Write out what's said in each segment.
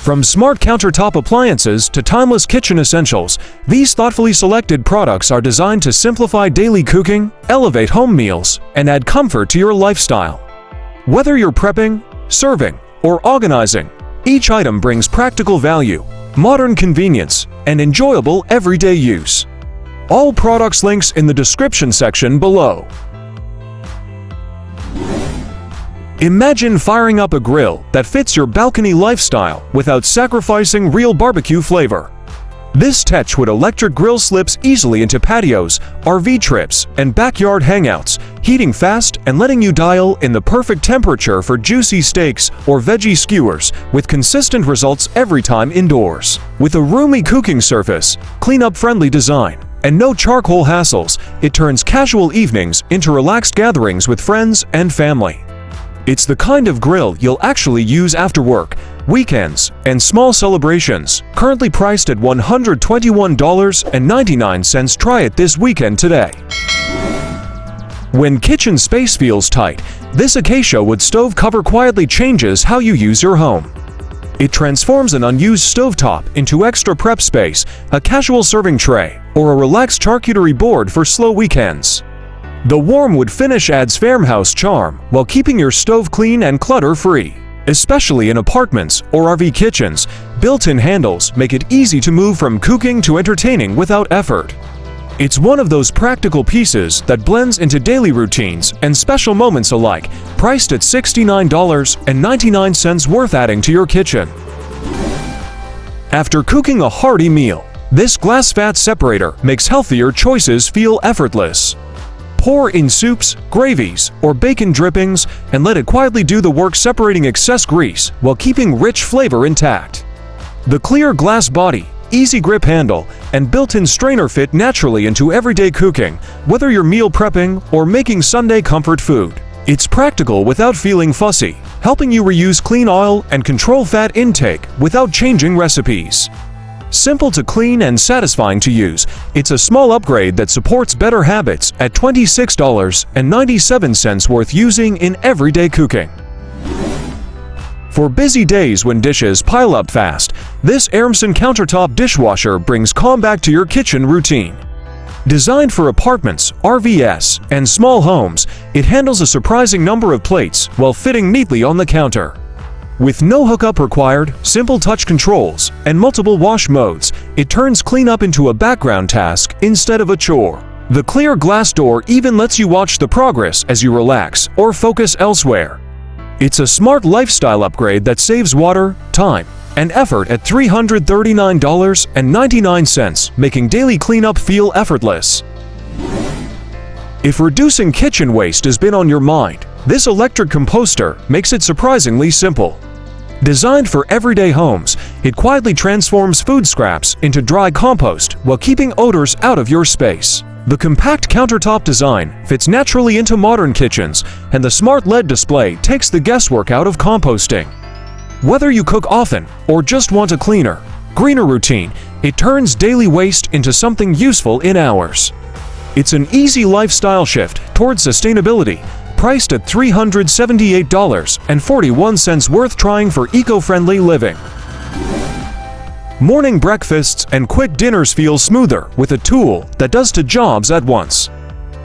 From smart countertop appliances to timeless kitchen essentials, these thoughtfully selected products are designed to simplify daily cooking, elevate home meals, and add comfort to your lifestyle. Whether you're prepping, serving, or organizing, each item brings practical value, modern convenience, and enjoyable everyday use. All products links in the description section below. Imagine firing up a grill that fits your balcony lifestyle without sacrificing real barbecue flavor. This Techwood electric grill slips easily into patios, RV trips, and backyard hangouts, heating fast and letting you dial in the perfect temperature for juicy steaks or veggie skewers, with consistent results every time indoors. With a roomy cooking surface, cleanup-friendly design, and no charcoal hassles, it turns casual evenings into relaxed gatherings with friends and family. It's the kind of grill you'll actually use after work, weekends, and small celebrations. Currently priced at $121.99. Try it this weekend today. When kitchen space feels tight, this acacia wood stove cover quietly changes how you use your home. It transforms an unused stovetop into extra prep space, a casual serving tray, or a relaxed charcuterie board for slow weekends. The warm wood finish adds farmhouse charm while keeping your stove clean and clutter-free. Especially in apartments or RV kitchens, built-in handles make it easy to move from cooking to entertaining without effort. It's one of those practical pieces that blends into daily routines and special moments alike, priced at $69.99, worth adding to your kitchen. After cooking a hearty meal, this glass fat separator makes healthier choices feel effortless. Pour in soups, gravies, or bacon drippings and let it quietly do the work, separating excess grease while keeping rich flavor intact. The clear glass body, easy grip handle, and built-in strainer fit naturally into everyday cooking, whether you're meal prepping or making Sunday comfort food. It's practical without feeling fussy, helping you reuse clean oil and control fat intake without changing recipes. Simple to clean and satisfying to use, it's a small upgrade that supports better habits at $26.97, worth using in everyday cooking. For busy days when dishes pile up fast, this Emerson countertop dishwasher brings calm back to your kitchen routine. Designed for apartments, RVs, and small homes, it handles a surprising number of plates while fitting neatly on the counter. With no hookup required, simple touch controls, and multiple wash modes, it turns cleanup into a background task instead of a chore. The clear glass door even lets you watch the progress as you relax or focus elsewhere. It's a smart lifestyle upgrade that saves water, time, and effort at $339.99, making daily cleanup feel effortless. If reducing kitchen waste has been on your mind, this electric composter makes it surprisingly simple. Designed for everyday homes, it quietly transforms food scraps into dry compost while keeping odors out of your space. The compact countertop design fits naturally into modern kitchens, and the smart LED display takes the guesswork out of composting. Whether you cook often or just want a cleaner, greener routine, it turns daily waste into something useful in hours. It's an easy lifestyle shift towards sustainability, priced at $378.41, worth trying for eco-friendly living. Morning breakfasts and quick dinners feel smoother with a tool that does two jobs at once.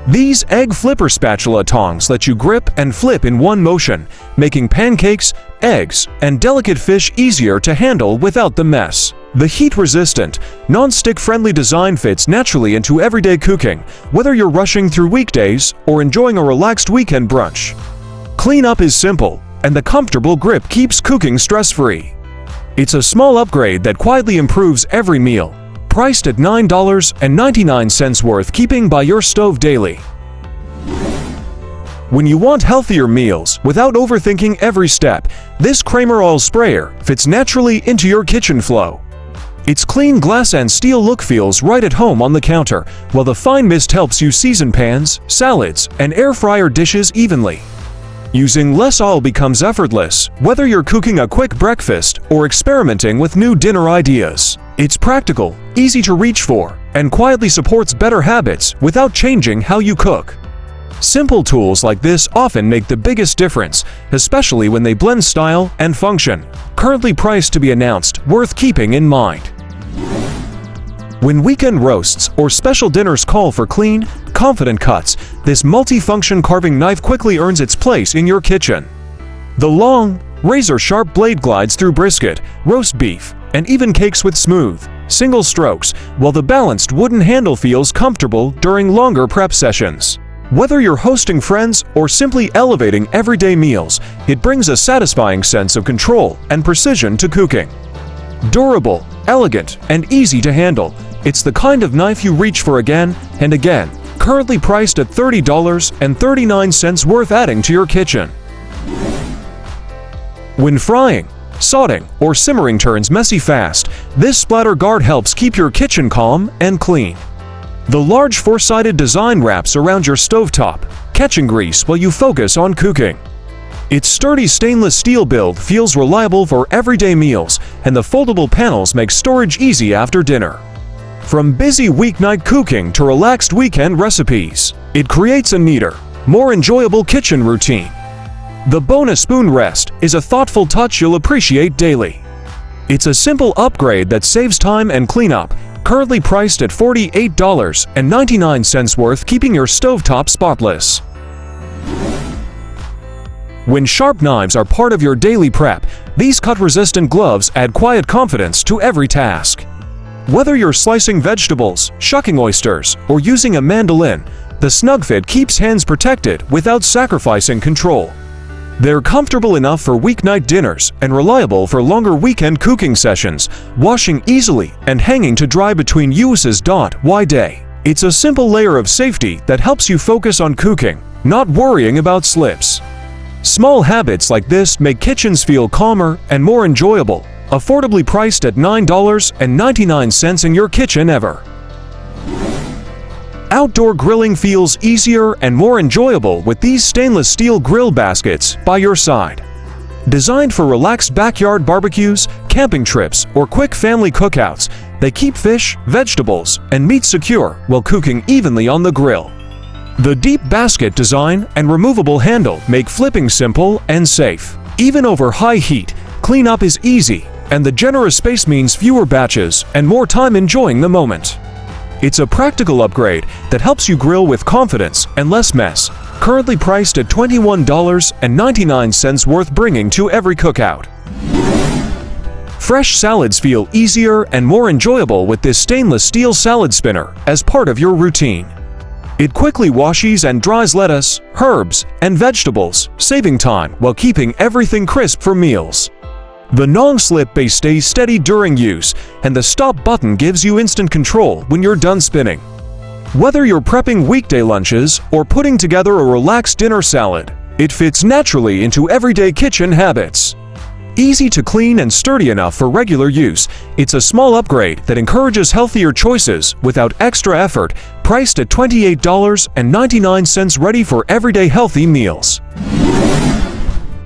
These egg flipper spatula tongs let you grip and flip in one motion, making pancakes, eggs, and delicate fish easier to handle without the mess. The heat-resistant, non-stick-friendly design fits naturally into everyday cooking, whether you're rushing through weekdays or enjoying a relaxed weekend brunch. Cleanup is simple, and the comfortable grip keeps cooking stress-free. It's a small upgrade that quietly improves every meal, priced at $9.99, worth keeping by your stove daily. When you want healthier meals without overthinking every step, this Kramer oil sprayer fits naturally into your kitchen flow. Its clean glass and steel look feels right at home on the counter, while the fine mist helps you season pans, salads, and air fryer dishes evenly. Using less oil becomes effortless, whether you're cooking a quick breakfast or experimenting with new dinner ideas. It's practical, easy to reach for, and quietly supports better habits without changing how you cook. Simple tools like this often make the biggest difference, especially when they blend style and function. Currently priced to be announced, worth keeping in mind. When weekend roasts or special dinners call for clean, confident cuts, this multi-function carving knife quickly earns its place in your kitchen. The long, razor-sharp blade glides through brisket, roast beef, and even cakes with smooth, single strokes, while the balanced wooden handle feels comfortable during longer prep sessions. Whether you're hosting friends or simply elevating everyday meals, it brings a satisfying sense of control and precision to cooking. Durable, elegant, and easy to handle, it's the kind of knife you reach for again and again. Currently priced at $30.39, worth adding to your kitchen. When frying, sauteing, or simmering turns messy fast, this splatter guard helps keep your kitchen calm and clean. The large four-sided design wraps around your stovetop, catching grease while you focus on cooking. Its sturdy stainless steel build feels reliable for everyday meals, and the foldable panels make storage easy after dinner. From busy weeknight cooking to relaxed weekend recipes, it creates a neater, more enjoyable kitchen routine. The bonus spoon rest is a thoughtful touch you'll appreciate daily. It's a simple upgrade that saves time and cleanup, currently priced at $48.99, worth keeping your stovetop spotless. When sharp knives are part of your daily prep, these cut-resistant gloves add quiet confidence to every task. Whether you're slicing vegetables, shucking oysters, or using a mandolin, the snug fit keeps hands protected without sacrificing control. They're comfortable enough for weeknight dinners and reliable for longer weekend cooking sessions, washing easily and hanging to dry between uses. Why day? It's a simple layer of safety that helps you focus on cooking, not worrying about slips. Small habits like this make kitchens feel calmer and more enjoyable, affordably priced at $9.99 in your kitchen ever. Outdoor grilling feels easier and more enjoyable with these stainless steel grill baskets by your side. Designed for relaxed backyard barbecues, camping trips, or quick family cookouts, they keep fish, vegetables, and meat secure while cooking evenly on the grill. The deep basket design and removable handle make flipping simple and safe. Even over high heat, cleanup is easy, and the generous space means fewer batches and more time enjoying the moment. It's a practical upgrade that helps you grill with confidence and less mess, currently priced at $21.99, worth bringing to every cookout. Fresh salads feel easier and more enjoyable with this stainless steel salad spinner as part of your routine. It quickly washes and dries lettuce, herbs, and vegetables, saving time while keeping everything crisp for meals. The non-slip base stays steady during use, and the stop button gives you instant control when you're done spinning. Whether you're prepping weekday lunches or putting together a relaxed dinner salad, it fits naturally into everyday kitchen habits. Easy to clean and sturdy enough for regular use, it's a small upgrade that encourages healthier choices without extra effort, priced at $28.99, ready for everyday healthy meals.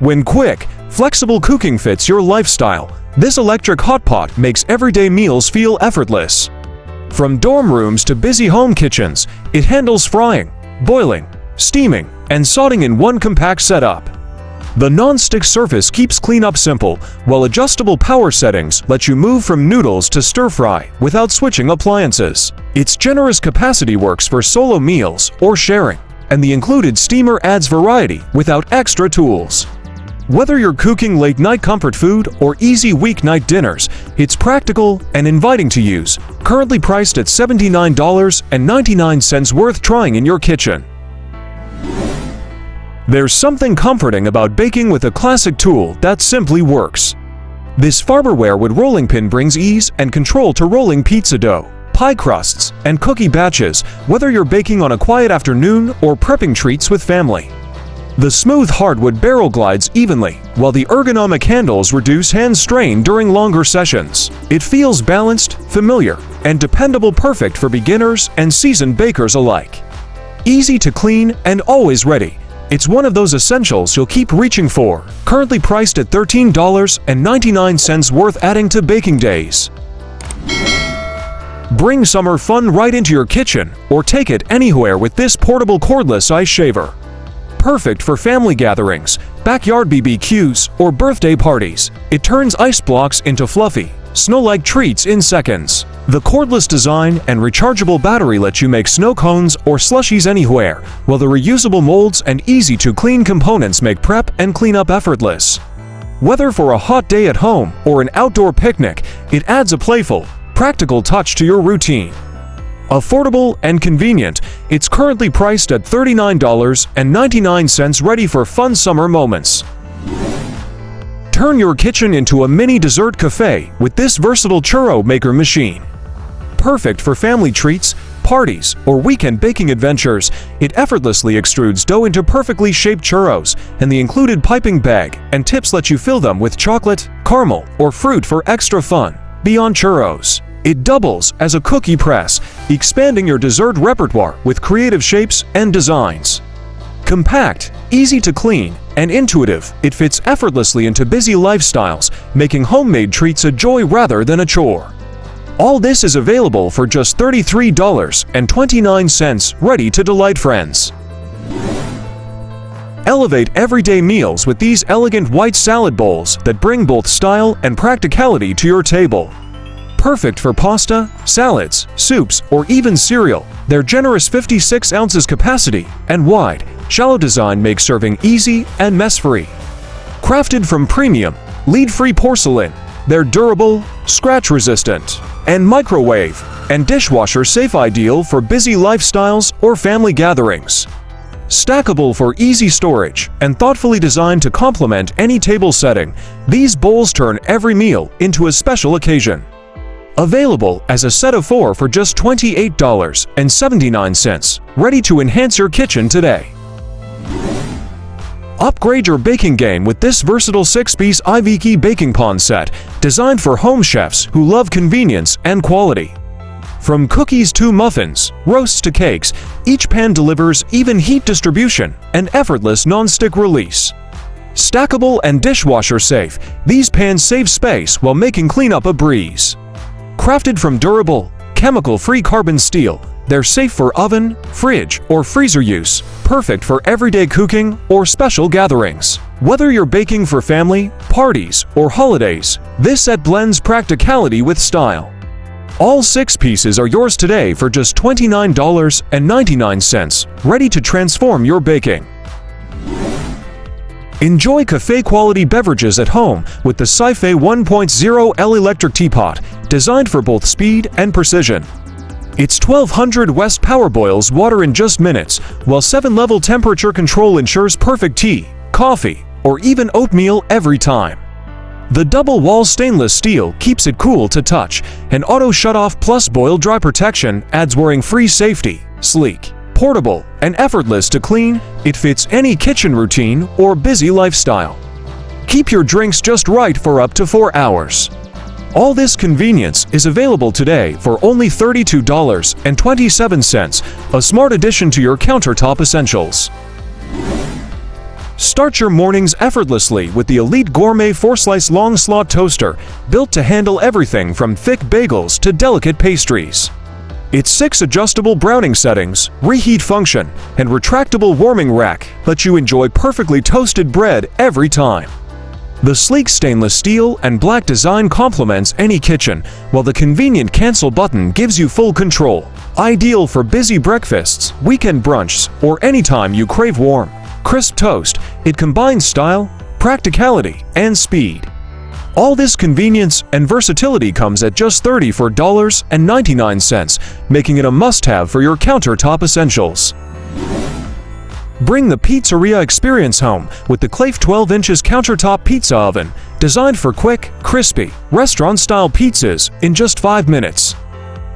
When quick, flexible cooking fits your lifestyle, this electric hotpot makes everyday meals feel effortless. From dorm rooms to busy home kitchens, it handles frying, boiling, steaming, and sauteing in one compact setup. The non-stick surface keeps cleanup simple, while adjustable power settings let you move from noodles to stir-fry without switching appliances. Its generous capacity works for solo meals or sharing, and the included steamer adds variety without extra tools. Whether you're cooking late-night comfort food or easy weeknight dinners, it's practical and inviting to use, currently priced at $79.99, worth trying in your kitchen. There's something comforting about baking with a classic tool that simply works. This Farberware wood rolling pin brings ease and control to rolling pizza dough, pie crusts, and cookie batches, whether you're baking on a quiet afternoon or prepping treats with family. The smooth hardwood barrel glides evenly, while the ergonomic handles reduce hand strain during longer sessions. It feels balanced, familiar, and dependable, perfect for beginners and seasoned bakers alike. Easy to clean and always ready, it's one of those essentials you'll keep reaching for, currently priced at $13.99, worth adding to baking days. Bring summer fun right into your kitchen or take it anywhere with this portable cordless ice shaver. Perfect for family gatherings, backyard BBQs, or birthday parties, it turns ice blocks into fluffy, snow-like treats in seconds. The cordless design and rechargeable battery let you make snow cones or slushies anywhere, while the reusable molds and easy-to-clean components make prep and cleanup effortless. Whether for a hot day at home or an outdoor picnic, it adds a playful, practical touch to your routine. Affordable and convenient, it's currently priced at $39.99, ready for fun summer moments. Turn your kitchen into a mini dessert cafe with this versatile churro maker machine. Perfect for family treats, parties, or weekend baking adventures, it effortlessly extrudes dough into perfectly shaped churros, and the included piping bag and tips let you fill them with chocolate, caramel, or fruit for extra fun. Beyond churros, it doubles as a cookie press, expanding your dessert repertoire with creative shapes and designs. Compact, easy to clean, and intuitive, it fits effortlessly into busy lifestyles, making homemade treats a joy rather than a chore. All this is available for just $33.29, ready to delight friends. Elevate everyday meals with these elegant white salad bowls that bring both style and practicality to your table. Perfect for pasta, salads, soups, or even cereal, their generous 56 ounces capacity and wide, shallow design makes serving easy and mess-free. Crafted from premium, lead-free porcelain, they're durable, scratch-resistant, and microwave and dishwasher-safe, ideal for busy lifestyles or family gatherings. Stackable for easy storage and thoughtfully designed to complement any table setting, these bowls turn every meal into a special occasion. Available as a set of 4 for just $28.79, ready to enhance your kitchen today. Upgrade your baking game with this versatile 6-piece IVK baking pan set, designed for home chefs who love convenience and quality. From cookies to muffins, roasts to cakes, each pan delivers even heat distribution and effortless non-stick release. Stackable and dishwasher safe, these pans save space while making cleanup a breeze. Crafted from durable, chemical-free carbon steel, they're safe for oven, fridge, or freezer use, perfect for everyday cooking or special gatherings. Whether you're baking for family, parties, or holidays, this set blends practicality with style. All 6 pieces are yours today for just $29.99, ready to transform your baking. Enjoy cafe-quality beverages at home with the Sci-Fi 1.0 L electric teapot, designed for both speed and precision. Its 1200 West power boils water in just minutes, while 7-level temperature control ensures perfect tea, coffee, or even oatmeal every time. The double-wall stainless steel keeps it cool to touch, and auto shut-off plus boil dry protection adds worrying-free safety. Sleek, portable, and effortless to clean, it fits any kitchen routine or busy lifestyle. Keep your drinks just right for up to 4 hours. All this convenience is available today for only $32.27, a smart addition to your countertop essentials. Start your mornings effortlessly with the Elite Gourmet 4-slice long slot toaster, built to handle everything from thick bagels to delicate pastries. Its 6 adjustable browning settings, reheat function, and retractable warming rack let you enjoy perfectly toasted bread every time. The sleek stainless steel and black design complements any kitchen, while the convenient cancel button gives you full control. Ideal for busy breakfasts, weekend brunches, or anytime you crave warm, crisp toast, it combines style, practicality, and speed. All this convenience and versatility comes at just $34.99, making it a must-have for your countertop essentials. Bring the pizzeria experience home with the Clafe 12 inches countertop pizza oven, designed for quick, crispy, restaurant-style pizzas in just 5 minutes.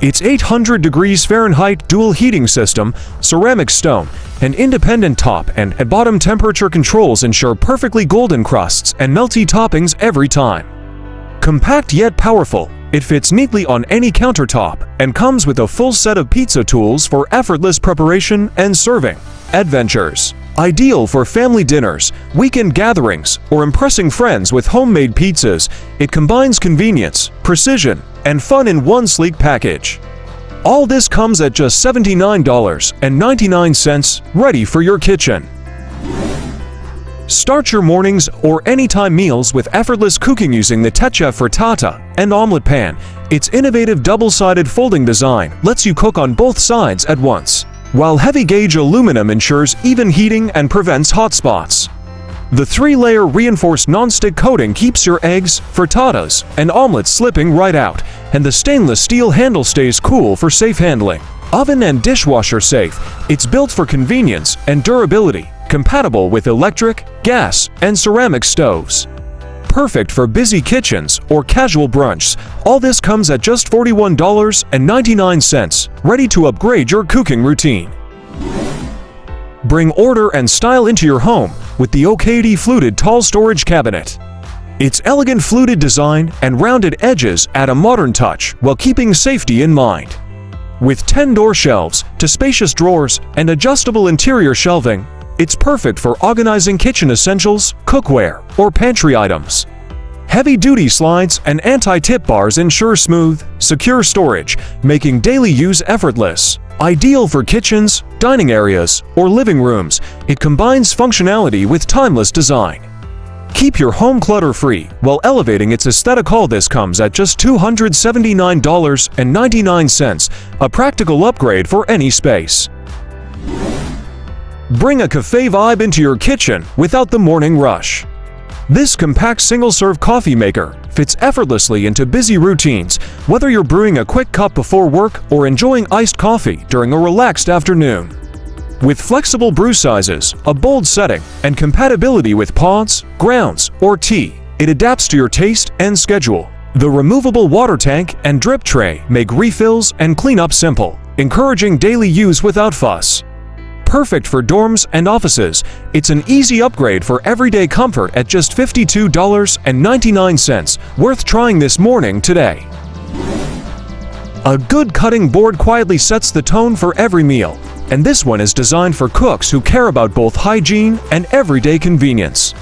Its 800 degrees Fahrenheit dual heating system, ceramic stone, and independent top and bottom temperature controls ensure perfectly golden crusts and melty toppings every time. Compact yet powerful, it fits neatly on any countertop and comes with a full set of pizza tools for effortless preparation and serving adventures. Ideal for family dinners, weekend gatherings, or impressing friends with homemade pizzas, it combines convenience, precision, and fun in one sleek package. All this comes at just $79.99, ready for your kitchen. Start your mornings or anytime meals with effortless cooking using the Tetchef frittata and omelet pan. Its innovative double-sided folding design lets you cook on both sides at once, while heavy-gauge aluminum ensures even heating and prevents hot spots. The 3-layer reinforced non-stick coating keeps your eggs, frittatas, and omelets slipping right out, and the stainless steel handle stays cool for safe handling. Oven and dishwasher safe, it's built for convenience and durability, compatible with electric, gas, and ceramic stoves. Perfect for busy kitchens or casual brunchs. All this comes at just $41.99, ready to upgrade your cooking routine. Bring order and style into your home with the Enquiries fluted tall storage cabinet. Its elegant fluted design and rounded edges add a modern touch while keeping safety in mind. With 10-door shelves to spacious drawers and adjustable interior shelving, it's perfect for organizing kitchen essentials, cookware, or pantry items. Heavy-duty slides and anti-tip bars ensure smooth, secure storage, making daily use effortless. Ideal for kitchens, dining areas, or living rooms, it combines functionality with timeless design. Keep your home clutter-free while elevating its aesthetic. All this comes at just $279.99, a practical upgrade for any space. Bring a cafe vibe into your kitchen without the morning rush. This compact single-serve coffee maker fits effortlessly into busy routines, whether you're brewing a quick cup before work or enjoying iced coffee during a relaxed afternoon. With flexible brew sizes, a bold setting, and compatibility with pods, grounds, or tea, it adapts to your taste and schedule. The removable water tank and drip tray make refills and cleanup simple, encouraging daily use without fuss. Perfect for dorms and offices, it's an easy upgrade for everyday comfort at just $52.99, worth trying this morning today. A good cutting board quietly sets the tone for every meal, and this one is designed for cooks who care about both hygiene and everyday convenience.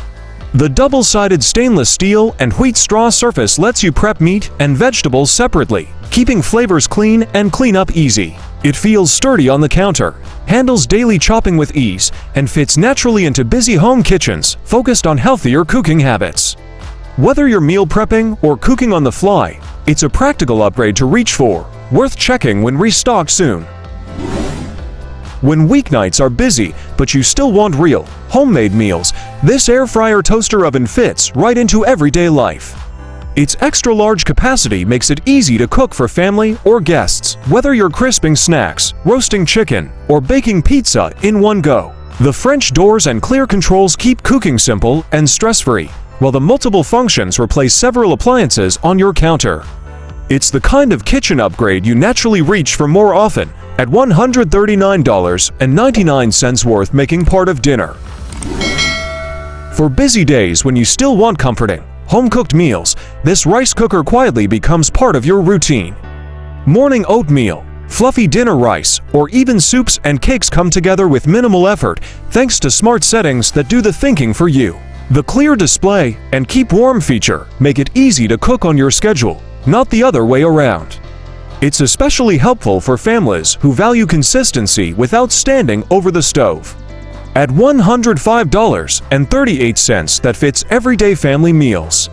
The double-sided stainless steel and wheat straw surface lets you prep meat and vegetables separately, keeping flavors clean and cleanup easy. It feels sturdy on the counter, handles daily chopping with ease, and fits naturally into busy home kitchens focused on healthier cooking habits. Whether you're meal prepping or cooking on the fly, it's a practical upgrade to reach for, worth checking when restocked soon. When weeknights are busy but you still want real, homemade meals, this air fryer toaster oven fits right into everyday life. Its extra-large capacity makes it easy to cook for family or guests, whether you're crisping snacks, roasting chicken, or baking pizza in one go. The French doors and clear controls keep cooking simple and stress-free, while the multiple functions replace several appliances on your counter. It's the kind of kitchen upgrade you naturally reach for more often, at $139.99 worth making part of dinner. For busy days when you still want comforting, home-cooked meals, this rice cooker quietly becomes part of your routine. Morning oatmeal, fluffy dinner rice, or even soups and cakes come together with minimal effort thanks to smart settings that do the thinking for you. The clear display and keep warm feature make it easy to cook on your schedule, not the other way around. It's especially helpful for families who value consistency without standing over the stove. At $105.38, that fits everyday family meals.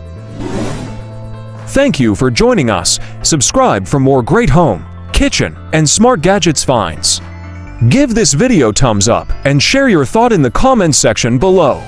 Thank you for joining us. Subscribe for more great home, kitchen, and smart gadgets finds. Give this video thumbs up and share your thought in the comments section below.